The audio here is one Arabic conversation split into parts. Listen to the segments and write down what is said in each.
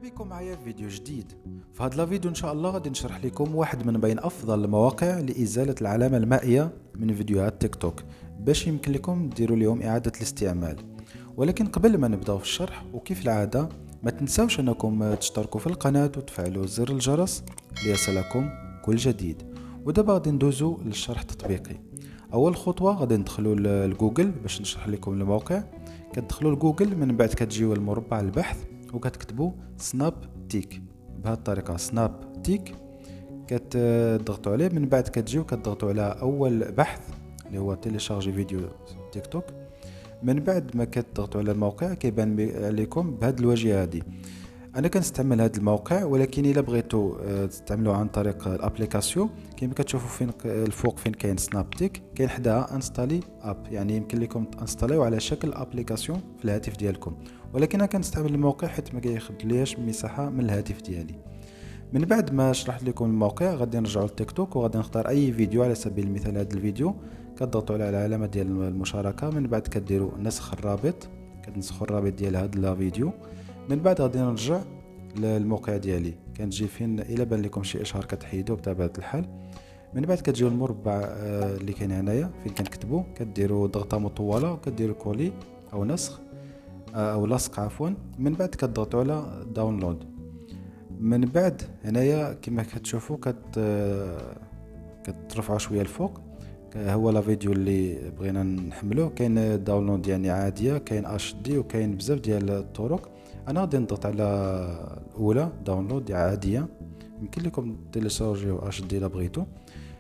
بكم معايا في فيديو جديد. في هذا الفيديو ان شاء الله غادي نشرح لكم واحد من بين افضل المواقع لازاله العلامه المائيه من فيديوهات تيك توك باش يمكن لكم ديروا لهم اعاده الاستعمال. ولكن قبل ما نبداو في الشرح وكيف العاده ما تنساوش انكم تشتركوا في القناه وتفعلوا زر الجرس ليصلكم كل جديد. ودابا غادي ندوزو للشرح التطبيقي. اول خطوه غادي ندخلوا لجوجل باش نشرح لكم الموقع. كتدخلوا لجوجل من بعد كتجيو المربع البحث وكتكتبوا سناب تيك بهذه الطريقه سناب تيك. كتضغطوا عليه من بعد كتجيو كتضغطوا على اول بحث اللي هو تيليشارجي فيديو تيك توك. من بعد ما كتضغطوا على الموقع كيبان عليكم بهذه الواجهه هذه. انا كنستعمل هذا الموقع، ولكن الا بغيتوا تستعملوه عن طريق الابليكاسيون كما كتشوفوا فين الفوق فين كاين سناب تيك كاين حداها انستالي اب، يعني يمكن لكم تنستاليو على شكل ابليكاسيون في الهاتف ديالكم. ولكن انا كنستعمل الموقع حيت ما كياخذليش مساحه من الهاتف ديالي. من بعد ما شرحت لكم الموقع غادي نرجعوا للتيك توك وغادي نختار اي فيديو. على سبيل المثال هذا الفيديو كتضغطوا على العلامه ديال المشاركه، من بعد كديروا نسخ الرابط، كتنسخوا الرابط ديال هذا الفيديو. من بعد غادي نرجع للموقع ديالي، كنجي فين الا بان لكم شي اشهار كتحيدوه بطبيعه الحال. من بعد كتجيو المربع اللي كاين هنايا فين كنكتبوا كديروا ضغطه مطوله وكديروا كولي او نسخ او لصق عفوا. من بعد كتضغطوا على داونلود. من بعد هنايا كما كتشوفوا كترفعوا شويه الفوق. هو لا فيديو اللي بغينا نحملوه كاين داونلود يعني عاديه، كاين اش دي وكاين بزاف ديال الطرق. انا غادي نضغط على الاولى داونلود عاديه. يمكن لكم تيليشارجيو اش دي الا بغيتو.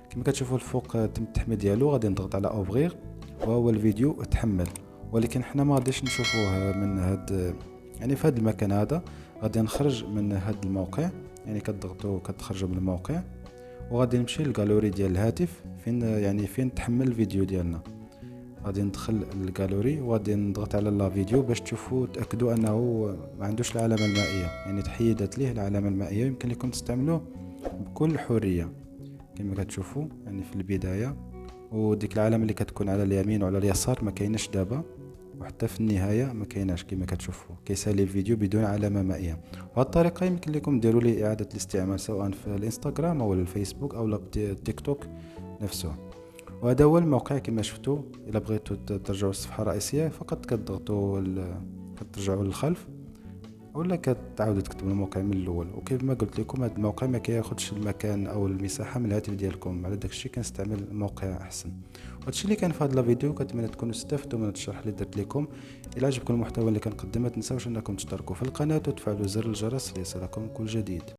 كما كتشوفوا الفوق تم التحميل ديالو، غادي نضغط على اوفغير وهو الفيديو تحمل. ولكن حنا ما غاديش نشوفوه من هاد يعني في هذا المكان هذا. غادي نخرج من هذا الموقع، يعني كتضغطوا كتخرجوا من الموقع وغادي نمشي للجالوري ديال الهاتف فين تحمل الفيديو ديالنا. غادي ندخل للجالوري وغادي نضغط على لا فيديو باش تشوفوا تاكدوا انه ما عندوش العلامه المائيه، يعني تحيدت ليه العلامه المائيه. يمكن لكم تستعملوه بكل حريه كما كتشوفوا يعني في البدايه. وديك العلامه اللي كتكون على اليمين وعلى اليسار ما كايناش دابا، وحتى في النهايه ما كايناش كما كتشوفوا كيسالي الفيديو بدون علامه مائيه. بهذه الطريقه يمكن لكم ديروا لي اعاده الاستعمال سواء في الانستغرام او الفيسبوك او التيك توك نفسه. وهذا هو الموقع كما شفتوا. الا بغيتوا ترجعوا للصفحه الرئيسيه فقط كتضغطوا كترجعوا للخلف ولا كتعاودوا تكتبوا الموقع من الاول. وكيف ما قلت لكم هذا الموقع ما كياخذش المكان او المساحه من الهاتف ديالكم، على داكشي كنستعمل الموقع احسن. وهادشي اللي كان في هذا الفيديو. كنتمنى تكونوا استفدتوا من الشرح اللي درت لكم. الى عجبكم المحتوى اللي كنقدم ما تنساوش انكم تشتركوا في القناه وتفعلوا زر الجرس ليصلكم كل جديد.